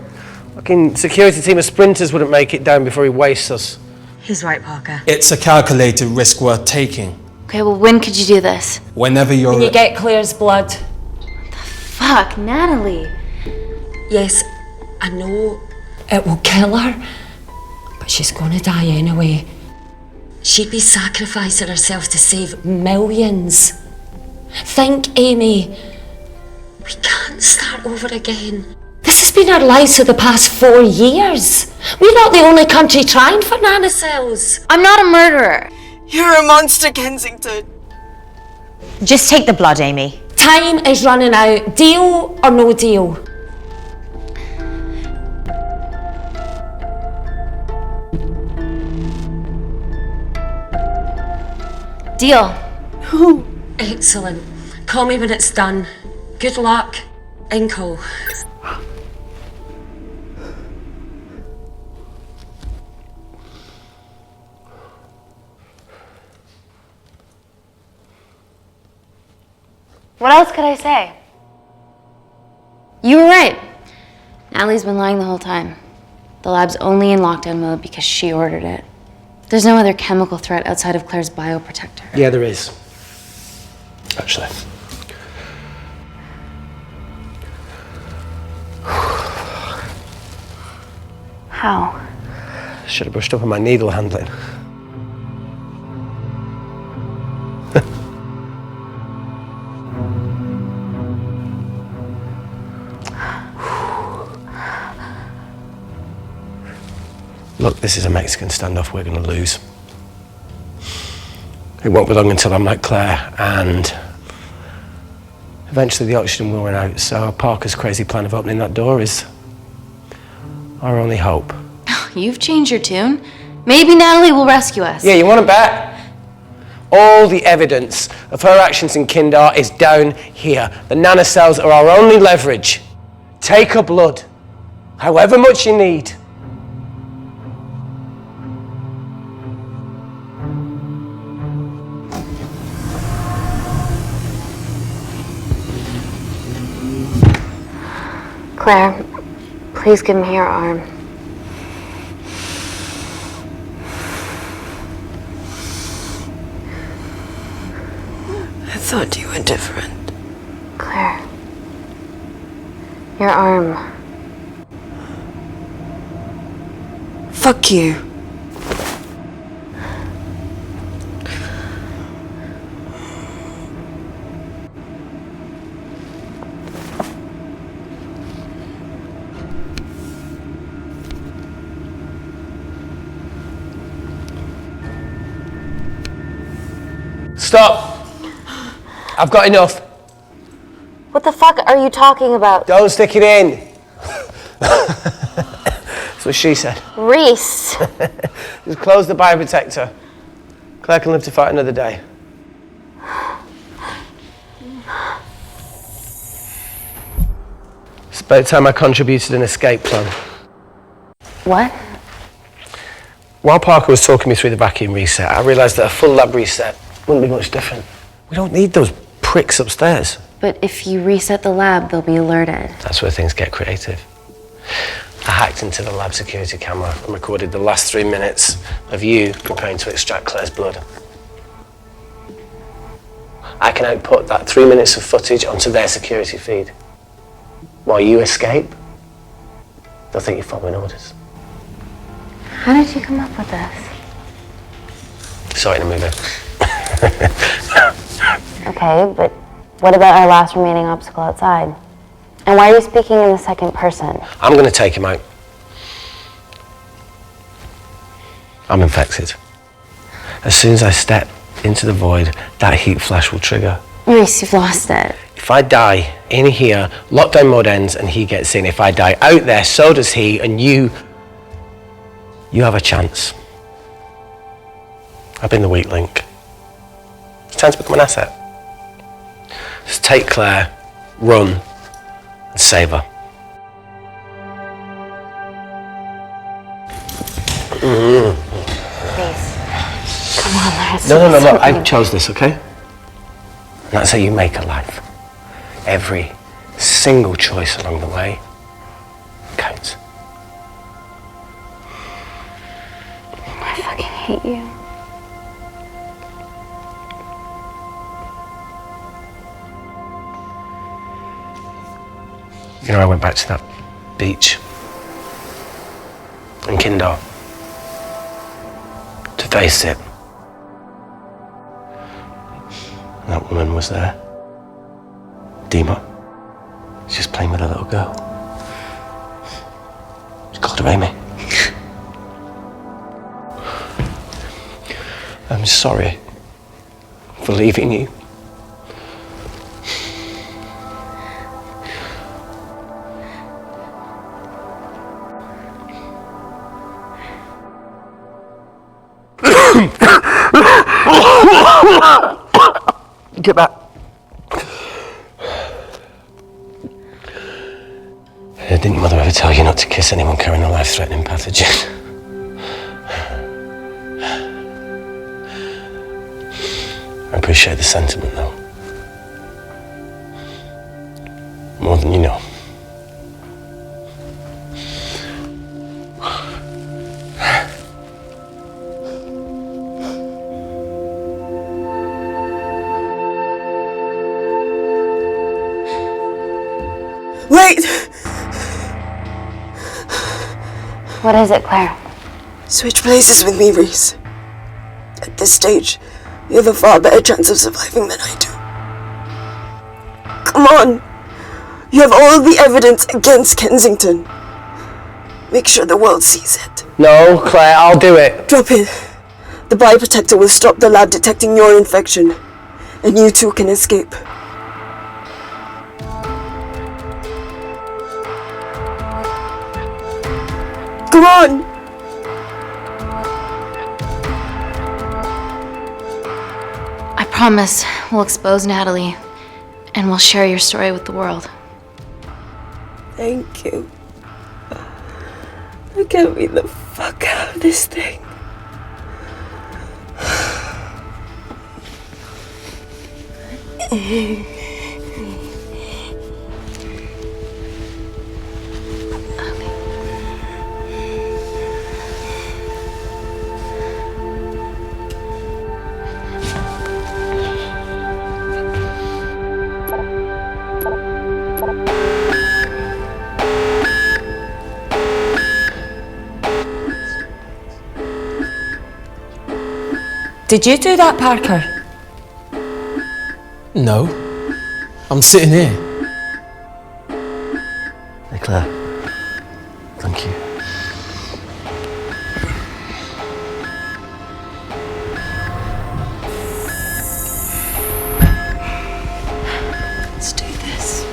fucking security team of sprinters wouldn't make it down before he wastes us. He's right, Parker. It's a calculated risk worth taking. Okay, well, when could you do this? Whenever you're... When you get Claire's blood. Fuck, Natalie. Yes, I know it will kill her, but she's gonna die anyway. She'd be sacrificing herself to save millions. Think, Amy. We can't start over again. This has been our lives for the past 4 years. We're not the only country trying for nanocells. I'm not a murderer. You're a monster, Kensington. Just take the blood, Amy. Time is running out. Deal or no deal? Deal. Excellent. Call me when it's done. Good luck. Inco. What else could I say? You were right. Natalie's been lying the whole time. The lab's only in lockdown mode because she ordered it. There's no other chemical threat outside of Claire's bioprotector. Yeah, there is. Actually. How? Should have brushed up on my needle handling. Look, this is a Mexican standoff we're going to lose. It won't be long until I'm like Claire, and eventually the oxygen will run out, so Parker's crazy plan of opening that door is our only hope. You've changed your tune. Maybe Natalie will rescue us. Yeah, you want to bet? All the evidence of her actions in Kindar is down here. The nanocells are our only leverage. Take her blood, however much you need. Claire, please give me your arm. I thought you were different. Claire, your arm. Fuck you. Stop! I've got enough. What the fuck are you talking about? Don't stick it in. That's what she said. Reese. Just close the bioprotector. Claire can live to fight another day. It's about time I contributed an escape plan. What? While Parker was talking me through the vacuum reset, I realised that a full lab reset wouldn't be much different. We don't need those pricks upstairs. But if you reset the lab, they'll be alerted. That's where things get creative. I hacked into the lab security camera and recorded the last 3 minutes of you preparing to extract Claire's blood. I can output that 3 minutes of footage onto their security feed. While you escape, they'll think you're following orders. How did you come up with this? Saw it in a movie. Okay, but what about our last remaining obstacle outside? And why are you speaking in the second person? I'm going to take him out. I'm infected. As soon as I step into the void, that heat flash will trigger. Reese, you've lost it. If I die in here, lockdown mode ends and he gets in. If I die out there, so does he, and you have a chance. I've been the weak link. It's time to become an asset. Just take Claire, run, and save her. Reese, come on, let's No, look, I chose this, okay? And that's how you make a life. Every single choice along the way counts. I fucking hate you. You know, I went back to that beach in Kindar to face it. And that woman was there. Dima. She's just playing with a little girl. She called her Amy. I'm sorry for leaving you. Get back. Didn't your mother ever tell you not to kiss anyone carrying a life-threatening pathogen? I appreciate the sentiment, though. Wait! What is it, Claire? Switch places with me, Reese. At this stage, you have a far better chance of surviving than I do. Come on! You have all the evidence against Kensington. Make sure the world sees it. No, Claire, I'll do it. Drop it. The bioprotector will stop the lab detecting your infection, and you two can escape. Come on! I promise we'll expose Natalie, and we'll share your story with the world. Thank you. I can't beat the fuck out of this thing. Did you do that, Parker? No. I'm sitting here. Hey, Claire. Thank you. Let's do this.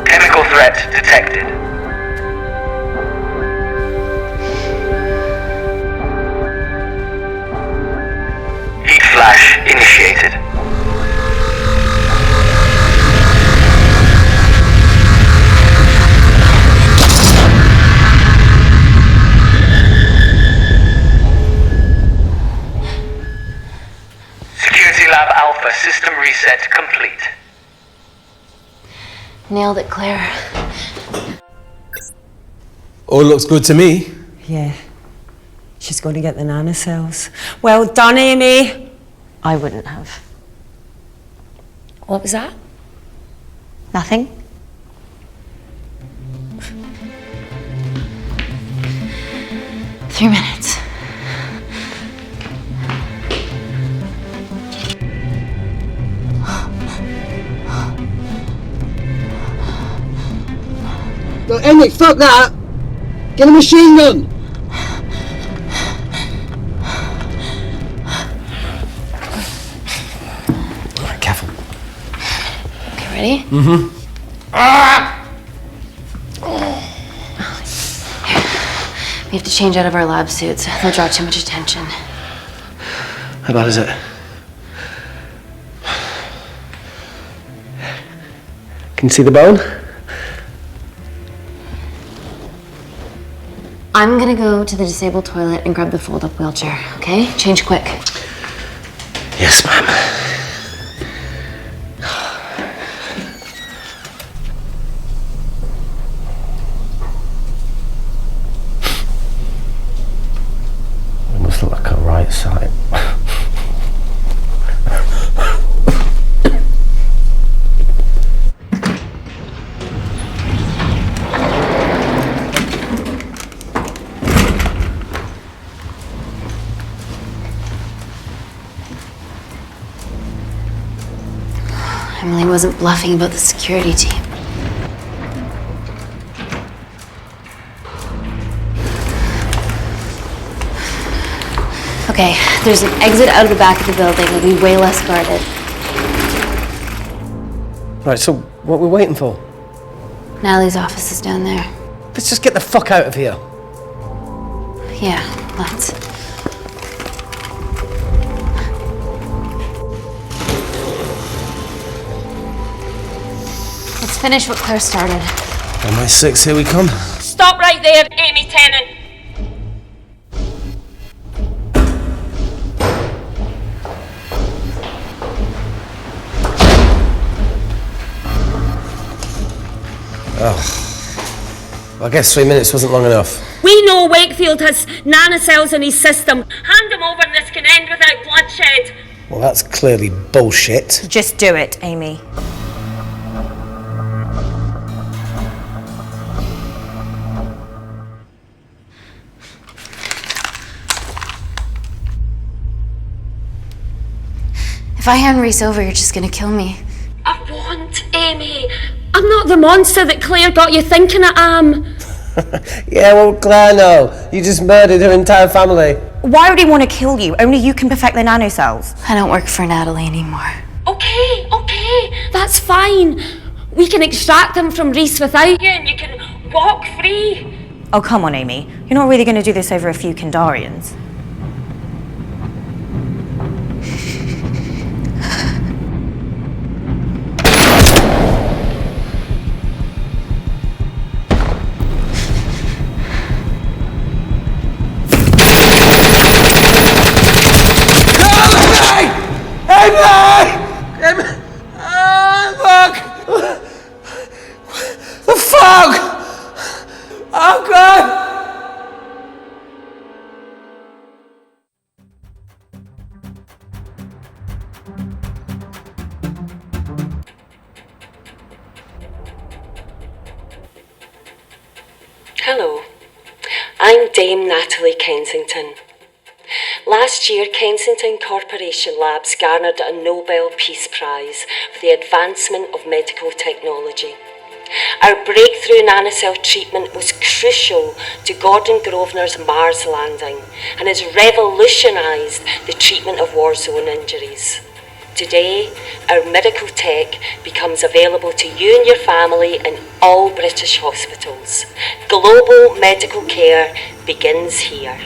Chemical threat detected. Heat flash initiated. Security Lab Alpha system reset complete. Nailed it, Claire. All looks good to me. Yeah. She's going to get the nanocells. Well done, Amy. I wouldn't have. What was that? Nothing? Three minutes. No, Henrik, fuck that! Get a machine gun! Alright, careful. Okay, ready? Mm-hmm. We have to change out of our lab suits. They'll draw too much attention. How bad is it? Can you see the bone? I'm gonna go to the disabled toilet and grab the fold-up wheelchair, okay? Change quick. Yes, ma'am. It must look like a right side. Emily wasn't bluffing about the security team. Okay, there's an exit out of the back of the building. It'll be way less guarded. Right, so what we're waiting for? Natalie's office is down there. Let's just get the fuck out of here. Yeah, let's. Let's finish what Claire started. MI6, here we come. Stop right there, Amy Tennant. I guess 3 minutes wasn't long enough. We know Wakefield has nanocells in his system. Hand him over and this can end without bloodshed. Well, that's clearly bullshit. Just do it, Amy. If I hand Reese over, you're just gonna kill me. I won't, Amy. I'm not the monster that Claire got you thinking I am. Yeah, well, Claire, no. You just murdered her entire family. Why would he want to kill you? Only you can perfect the nanocells. I don't work for Natalie anymore. Okay, that's fine. We can extract them from Reese without you and you can walk free. Oh, come on, Amy. You're not really going to do this over a few Kandarians. The fuck? Oh, God! Hello, I'm Dame Natalie Kensington. Last year, Kensington Corporation Labs garnered a Nobel Peace Prize for the advancement of medical technology. Our breakthrough nanocell treatment was crucial to Gordon Grosvenor's Mars landing and has revolutionised the treatment of war zone injuries. Today, our miracle tech becomes available to you and your family in all British hospitals. Global medical care begins here.